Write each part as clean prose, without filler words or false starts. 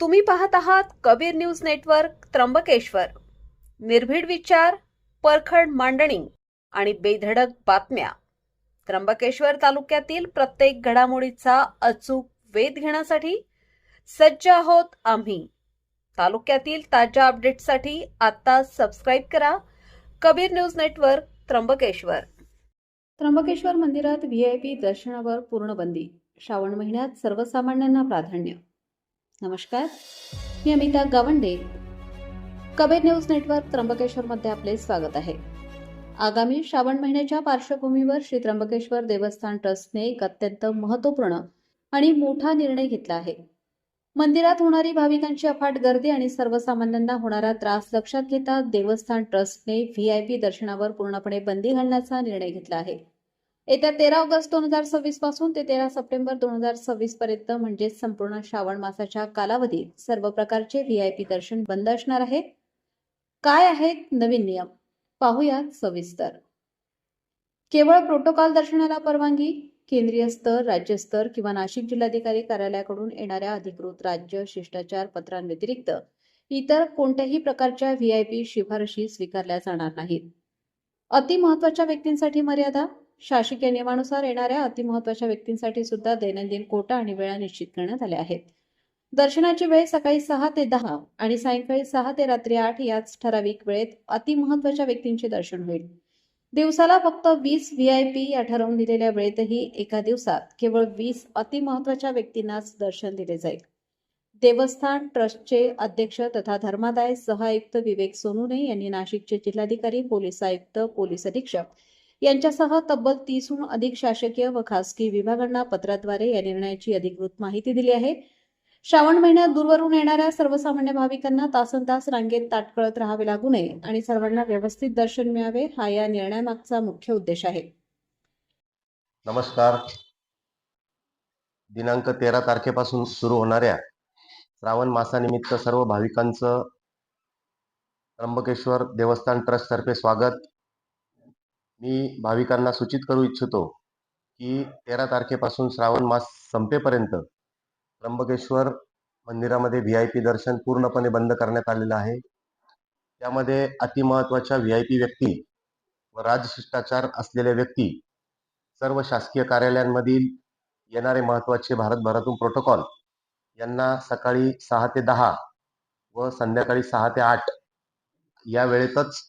तुम्ही पाहत आहात कबीर न्यूज नेटवर्क त्र्यंबकेश्वर. निर्भीड विचार, परखड मांडणी आणि बेधडक बातम्या. त्र्यंबकेश्वर तालुक्यातील प्रत्येक घडामोडीचा अचूक वेध घेण्यासाठी सज्ज आहोत आम्ही. तालुक्यातील ताज्या अपडेट्ससाठी आता सबस्क्राईब करा कबीर न्यूज नेटवर्क त्र्यंबकेश्वर. त्र्यंबकेश्वर मंदिरात व्हीआयपी दर्शनावर पूर्ण बंदी. श्रावण महिन्यात सर्वसामान्यांना प्राधान्य. नमस्कार, मी अमिता गावंडे. कबीर न्यूज नेटवर्क त्र्यंबकेश्वरमध्ये आपले स्वागत आहे. आगामी श्रावण महिन्याच्या पार्श्वभूमीवर श्री त्र्यंबकेश्वर देवस्थान ट्रस्टने एक अत्यंत महत्त्वपूर्ण आणि मोठा निर्णय घेतला आहे. मंदिरात होणारी भाविकांची अफाट गर्दी आणि सर्वसामान्यांना होणारा त्रास लक्षात घेता देवस्थान ट्रस्टने व्हीआयपी दर्शनावर पूर्णपणे बंदी घालण्याचा निर्णय घेतला आहे. येत्या 13 ऑगस्ट 2026 पासून ते 13 सप्टेंबर 2026 पर्यंत म्हणजेच संपूर्ण श्रावण मासाच्या कालावधीत सर्व प्रकारचे व्हीआयपी दर्शन बंद असणार आहे. काय आहेत नवीन नियम, पाहूयात सविस्तर. केवळ प्रोटोकॉल दर्शनाला परवानगी. केंद्रीय स्तर, राज्य स्तर किंवा नाशिक जिल्हाधिकारी कार्यालयाकडून येणाऱ्या अधिकृत राज्य शिष्टाचार पत्रांव्यतिरिक्त इतर कोणत्याही प्रकारच्या व्हीआयपी शिफारशी स्वीकारल्या जाणार नाहीत. अतिमहत्वाच्या व्यक्तींसाठी मर्यादा. शासकीय नियमानुसार येणाऱ्या अतिमहत्वाच्या व्यक्तींसाठी सुद्धा दैनंदिन कोटा आणि वेळा निश्चित करण्यात आल्या आहेत. दर्शनाची वेळ सकाळी 6 ते 10 आणि सायंकाळी 6 ते रात्री 8 याच ठराविक वेळेत अतिमहत्वाच्या व्यक्तींचे दर्शन होईल. दिवसाला फक्त 20 व्हीआयपी या ठरवून दिलेल्या वेळेतही एका दिवसात केवळ 20 अतिमहत्वाच्या व्यक्तींनाच दर्शन दिले जाईल. देवस्थान ट्रस्टचे अध्यक्ष तथा धर्मादाय सह-आयुक्त विवेक सोनुने यांनी नाशिकचे जिल्हाधिकारी, पोलीस आयुक्त, पोलीस अधीक्षक यांच्यासह तब्बल 30हून अधिक शासकीय व खासगी विभागांना पत्राद्वारे या निर्णयाची अधिकृत माहिती दिली आहे. श्रावण महिन्यात दूरवरून येणाऱ्या सर्वसामान्य भाविकांना तासनतास रांगेत ताटकळत राहावे लागू नये आणि सर्वांना व्यवस्थित दर्शन मिळावे, हा या निर्णयामागचा मुख्य उद्देश आहे. नमस्कार. दिनांक 13 तारखेपासून सुरू होणाऱ्या श्रावण मासानिमित्त सर्व भाविकांचं त्र्यंबकेश्वर देवस्थान ट्रस्टतर्फे स्वागत. मी भाविकांना सूचित करू इच्छितो की 13 तारखेपासून श्रावण मास संपेपर्यंत त्र्यंबकेश्वर मंदिरामध्ये व्हीआयपी दर्शन पूर्णपणे बंद करण्यात आलेलं आहे. त्यामध्ये अतिमहत्वाच्या व्हीआयपी व्यक्ती व राजशिष्टाचार असलेल्या व्यक्ती, सर्व शासकीय कार्यालयांमधील येणारे महत्त्वाचे भारतभरातून प्रोटोकॉल यांना सकाळी 6 ते 10 व संध्याकाळी 6 ते 8 या वेळेतच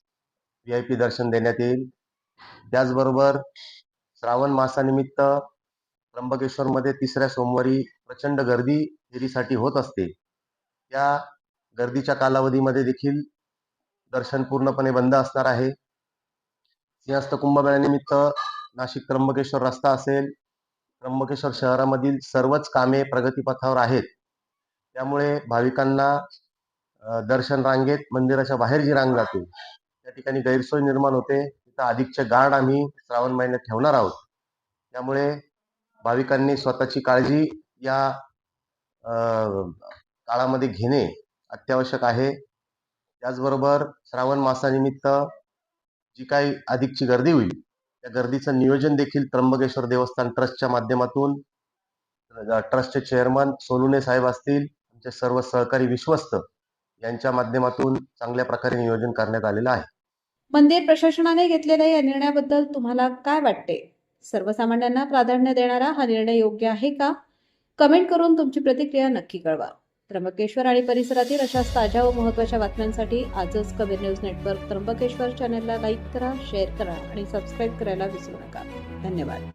व्हीआयपी दर्शन देण्यात येईल. त्याचबरोबर श्रावण मासानिमित्त त्र्यंबकेश्वरमध्ये तिसऱ्या सोमवारी प्रचंड गर्दी फेरीसाठी होत असते. त्या गर्दीच्या कालावधीमध्ये देखील दर्शन पूर्णपणे बंद असणार आहे. सिंहस्थ कुंभमेळ्यानिमित्त नाशिक त्र्यंबकेश्वर रस्ता असेल, त्र्यंबकेश्वर शहरामधील सर्वच कामे प्रगतीपथावर आहेत. त्यामुळे भाविकांना दर्शन रांगेत मंदिराच्या बाहेर जी रांग जाते त्या ठिकाणी गैरसोय निर्माण होते. तिथं अधिकचे गार्ड आम्ही श्रावण महिन्यात ठेवणार आहोत. त्यामुळे भाविकांनी स्वतःची काळजी या काळामध्ये घेणे अत्यावश्यक आहे. त्याचबरोबर श्रावण मासानिमित्त जी काही अधिकची गर्दी होईल त्या गर्दीचं नियोजन देखील त्र्यंबकेश्वर देवस्थान ट्रस्टच्या माध्यमातून ट्रस्टचे चेअरमन सोनुने साहेब असतील, आमचे सर्व सहकारी विश्वस्त यांच्या माध्यमातून चांगल्या प्रकारे नियोजन करण्यात आलेलं आहे. मंदिर प्रशासनाने घेतलेल्या या निर्णयाबद्दल तुम्हाला काय वाटते? सर्वसामान्यांना प्राधान्य देणारा हा निर्णय योग्य आहे का? कमेंट करून तुमची प्रतिक्रिया नक्की कळवा. त्र्यंबकेश्वर आणि परिसरातील अशाच ताज्या व महत्त्वाच्या बातम्यांसाठी आजच कबीर न्यूज नेटवर्क त्र्यंबकेश्वर चॅनलला लाईक करा, शेअर करा आणि सबस्क्राईब करायला विसरू नका. धन्यवाद.